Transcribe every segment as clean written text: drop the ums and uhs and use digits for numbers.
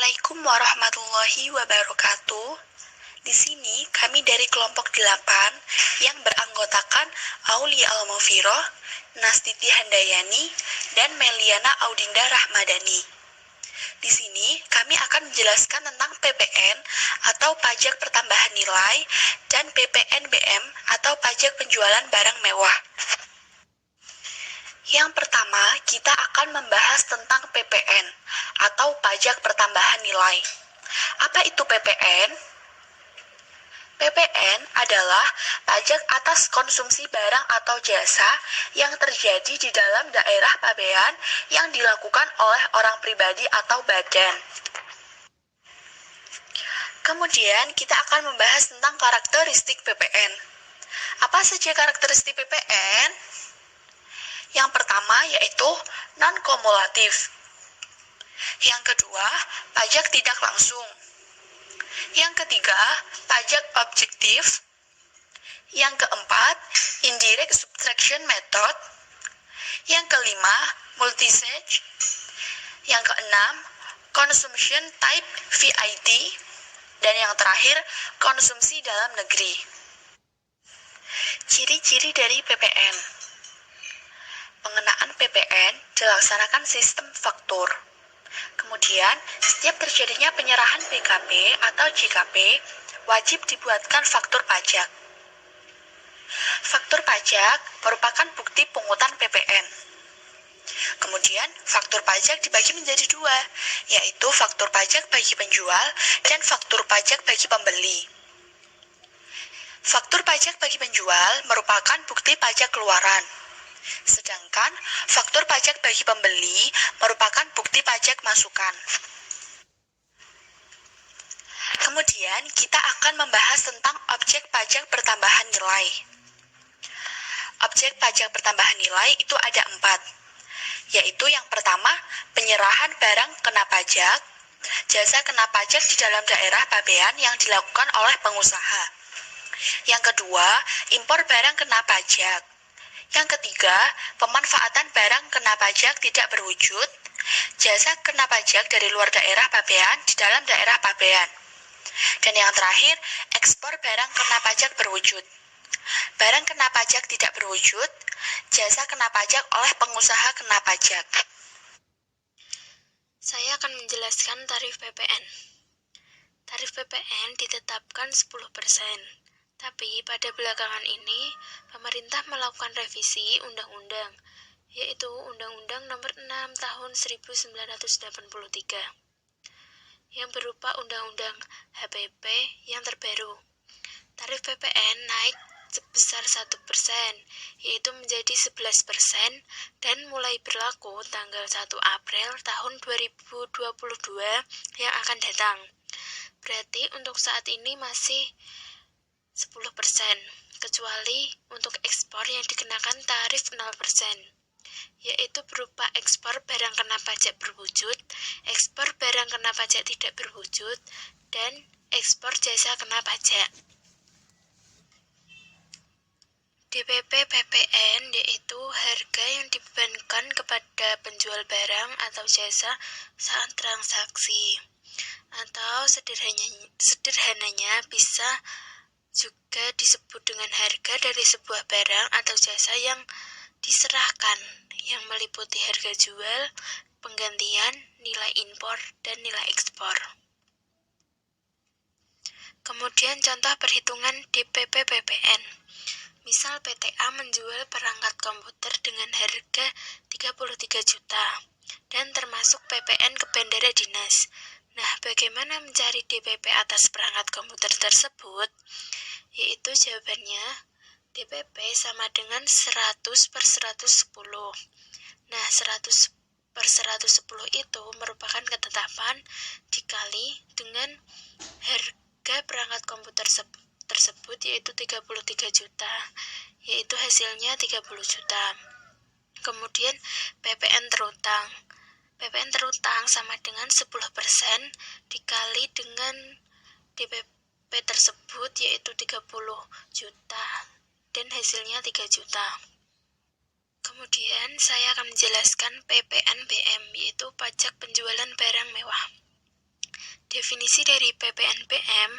Assalamualaikum warahmatullahi wabarakatuh. Di sini kami dari kelompok 8 yang beranggotakan Aulia Almafiroh, Nastiti Handayani, dan Meliana Audinda Rahmadani. Di sini kami akan menjelaskan tentang PPN atau pajak pertambahan nilai dan PPNBM atau pajak penjualan barang mewah. Yang pertama, kita akan membahas tentang PPN atau pajak pertambahan nilai. Apa itu PPN? PPN adalah pajak atas konsumsi barang atau jasa yang terjadi di dalam daerah pabean yang dilakukan oleh orang pribadi atau badan. Kemudian kita akan membahas tentang karakteristik PPN. Apa saja karakteristik PPN? Yang pertama yaitu non-kumulatif. Yang kedua, pajak tidak langsung. Yang ketiga, pajak objektif. Yang keempat, indirect subtraction method. Yang kelima, multistage. Yang keenam, consumption type VAT. Dan yang terakhir, konsumsi dalam negeri. Ciri-ciri dari PPN. Pengenaan PPN dilaksanakan sistem faktur. Kemudian, setiap terjadinya penyerahan PKP atau JKP, wajib dibuatkan faktur pajak. Faktur pajak merupakan bukti pungutan PPN. Kemudian, faktur pajak dibagi menjadi dua, yaitu faktur pajak bagi penjual dan faktur pajak bagi pembeli. Faktur pajak bagi penjual merupakan bukti pajak keluaran. Sedangkan faktur pajak bagi pembeli merupakan bukti pajak masukan. Kemudian kita akan membahas tentang objek pajak pertambahan nilai. Objek pajak pertambahan nilai itu ada 4, yaitu yang pertama penyerahan barang kena pajak, jasa kena pajak di dalam daerah pabean yang dilakukan oleh pengusaha. Yang kedua, impor barang kena pajak. Yang ketiga, pemanfaatan barang kena pajak tidak berwujud, jasa kena pajak dari luar daerah pabean di dalam daerah pabean. Dan yang terakhir, ekspor barang kena pajak berwujud. Barang kena pajak tidak berwujud, jasa kena pajak oleh pengusaha kena pajak. Saya akan menjelaskan tarif PPN. Tarif PPN ditetapkan 10%. Tapi pada belakangan ini, pemerintah melakukan revisi undang-undang, yaitu Undang-Undang Nomor 6 Tahun 1983, yang berupa Undang-Undang HPP yang terbaru. Tarif PPN naik sebesar 1%, yaitu menjadi 11%, dan mulai berlaku tanggal 1 April tahun 2022 yang akan datang. Berarti untuk saat ini masih 10%, kecuali untuk ekspor yang dikenakan tarif 0%, yaitu berupa ekspor barang kena pajak berwujud, ekspor barang kena pajak tidak berwujud, dan ekspor jasa kena pajak. DPP PPN yaitu harga yang dibebankan kepada penjual barang atau jasa saat transaksi, atau sederhananya bisa juga disebut dengan harga dari sebuah barang atau jasa yang diserahkan, yang meliputi harga jual, penggantian, nilai impor, dan nilai ekspor. Kemudian contoh perhitungan DPP PPN. Misal PTA menjual perangkat komputer dengan harga 33 juta dan termasuk PPN ke bandara dinas. Nah, bagaimana mencari DPP atas perangkat komputer tersebut? Yaitu jawabannya, DPP sama dengan 100/110. Nah, 100/110 itu merupakan ketetapan dikali dengan harga perangkat komputer tersebut, yaitu 33 juta, yaitu hasilnya 30 juta. Kemudian PPN terutang. PPN terutang sama dengan 10% dikali dengan DPP tersebut, yaitu 30 juta, dan hasilnya 3 juta. Kemudian saya akan menjelaskan PPNBM, yaitu pajak penjualan barang mewah. Definisi dari PPNBM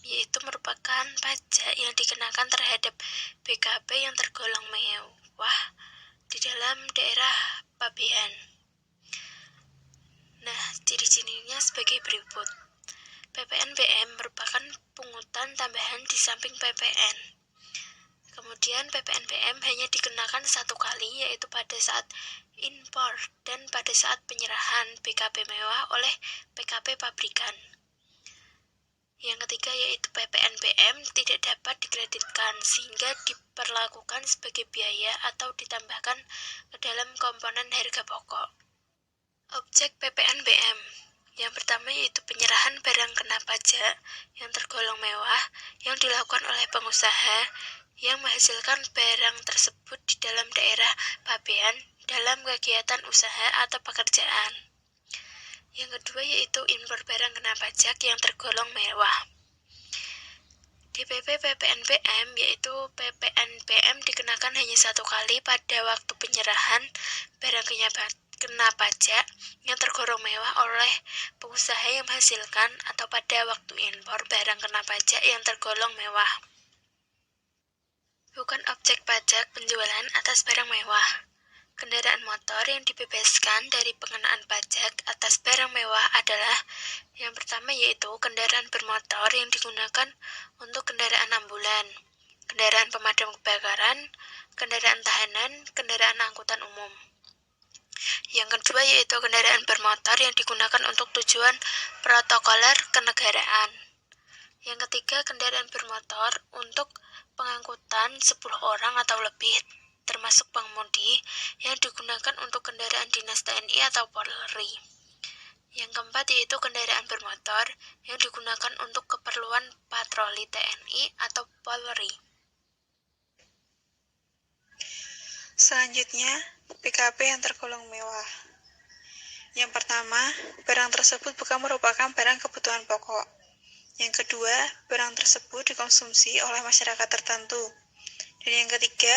yaitu merupakan pajak yang dikenakan terhadap BKP yang tergolong mewah di dalam daerah pabean. Nah, ciri-cirinya sebagai berikut. PPNBM merupakan pungutan tambahan di samping PPN. Kemudian PPNBM hanya dikenakan satu kali, yaitu pada saat impor dan pada saat penyerahan BKP mewah oleh PKP pabrikan. Yang ketiga yaitu PPNBM tidak dapat dikreditkan sehingga diperlakukan sebagai biaya atau ditambahkan ke dalam komponen harga pokok. Objek PPNBM yang pertama yaitu penyerahan barang kena pajak yang tergolong mewah yang dilakukan oleh pengusaha yang menghasilkan barang tersebut di dalam daerah pabean dalam kegiatan usaha atau pekerjaan. Yang kedua yaitu impor barang kena pajak yang tergolong mewah. DPP PPNBM yaitu PPNBM dikenakan hanya satu kali pada waktu penyerahan barang kena pajak yang tergolong mewah oleh pengusaha yang menghasilkan atau pada waktu impor barang kena pajak yang tergolong mewah. Bukan objek pajak penjualan atas barang mewah. Kendaraan motor yang dibebaskan dari pengenaan pajak atas barang mewah adalah yang pertama yaitu kendaraan bermotor yang digunakan untuk kendaraan ambulan, kendaraan pemadam kebakaran, kendaraan tahanan, kendaraan angkutan umum. Yang kedua yaitu kendaraan bermotor yang digunakan untuk tujuan protokoler kenegaraan. Yang ketiga kendaraan bermotor untuk pengangkutan 10 orang atau lebih, termasuk pengemudi yang digunakan untuk kendaraan dinas TNI atau Polri. Yang keempat yaitu kendaraan bermotor yang digunakan untuk keperluan patroli TNI atau Polri. Selanjutnya, BKP yang tergolong mewah. Yang pertama, barang tersebut bukan merupakan barang kebutuhan pokok. Yang kedua, barang tersebut dikonsumsi oleh masyarakat tertentu. Dan yang ketiga,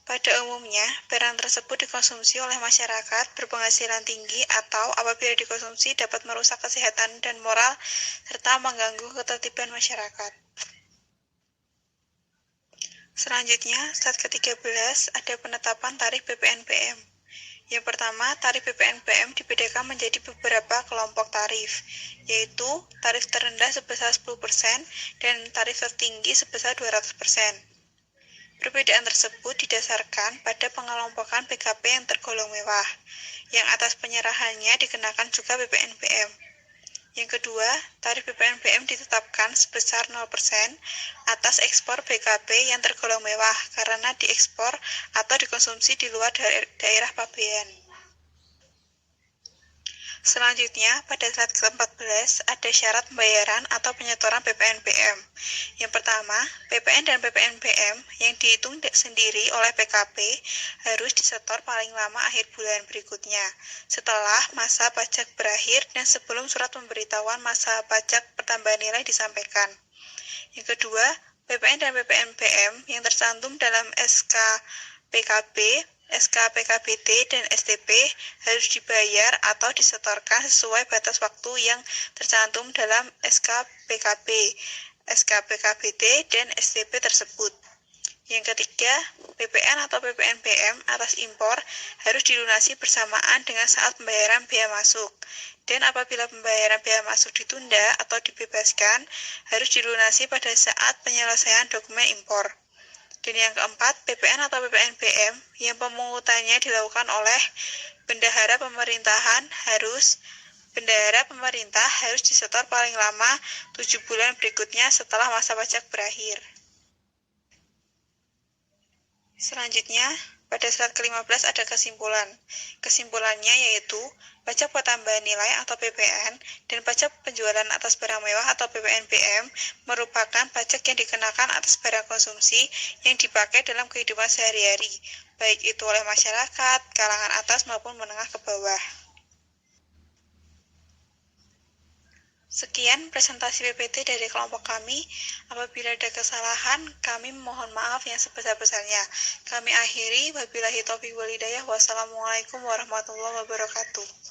pada umumnya, barang tersebut dikonsumsi oleh masyarakat berpenghasilan tinggi atau apabila dikonsumsi dapat merusak kesehatan dan moral serta mengganggu ketertiban masyarakat. Selanjutnya, slide ke-13 ada penetapan tarif PPNBM. Yang pertama, tarif PPNBM dibedakan menjadi beberapa kelompok tarif, yaitu tarif terendah sebesar 10% dan tarif tertinggi sebesar 200%. Perbedaan tersebut didasarkan pada pengelompokan BKP yang tergolong mewah, yang atas penyerahannya dikenakan juga PPNBM. Yang kedua, tarif PPNBM ditetapkan sebesar 0% atas ekspor BKP yang tergolong mewah karena diekspor atau dikonsumsi di luar daerah pabean. Selanjutnya, pada slide ke-14 ada syarat pembayaran atau penyetoran PPNBM. Yang pertama, PPN dan PPNBM yang dihitung sendiri oleh PKP harus disetor paling lama akhir bulan berikutnya, setelah masa pajak berakhir dan sebelum surat pemberitahuan masa pajak pertambahan nilai disampaikan. Yang kedua, PPN dan PPNBM yang tercantum dalam SK PKB, SK PKBT, dan STP harus dibayar atau disetorkan sesuai batas waktu yang tercantum dalam SK PKB, SK PKBT, dan STP tersebut. Yang ketiga, PPN atau PPNBM atas impor harus dilunasi bersamaan dengan saat pembayaran biaya masuk. Dan apabila pembayaran biaya masuk ditunda atau dibebaskan, harus dilunasi pada saat penyelesaian dokumen impor. Dan yang keempat, PPN atau PPNBM yang pemungutannya dilakukan oleh bendahara pemerintah harus disetor paling lama 7 bulan berikutnya setelah masa pajak berakhir. Selanjutnya, pada slide ke-15 ada kesimpulan. Kesimpulannya yaitu pajak pertambahan nilai atau PPN dan pajak penjualan atas barang mewah atau PPNBM merupakan pajak yang dikenakan atas barang konsumsi yang dipakai dalam kehidupan sehari-hari, baik itu oleh masyarakat, kalangan atas maupun menengah ke bawah. Sekian presentasi PPT dari kelompok kami. Apabila ada kesalahan, kami mohon maaf yang sebesar-besarnya. Kami akhiri, wabillahi taufiq wal hidayah. Wassalamualaikum warahmatullahi wabarakatuh.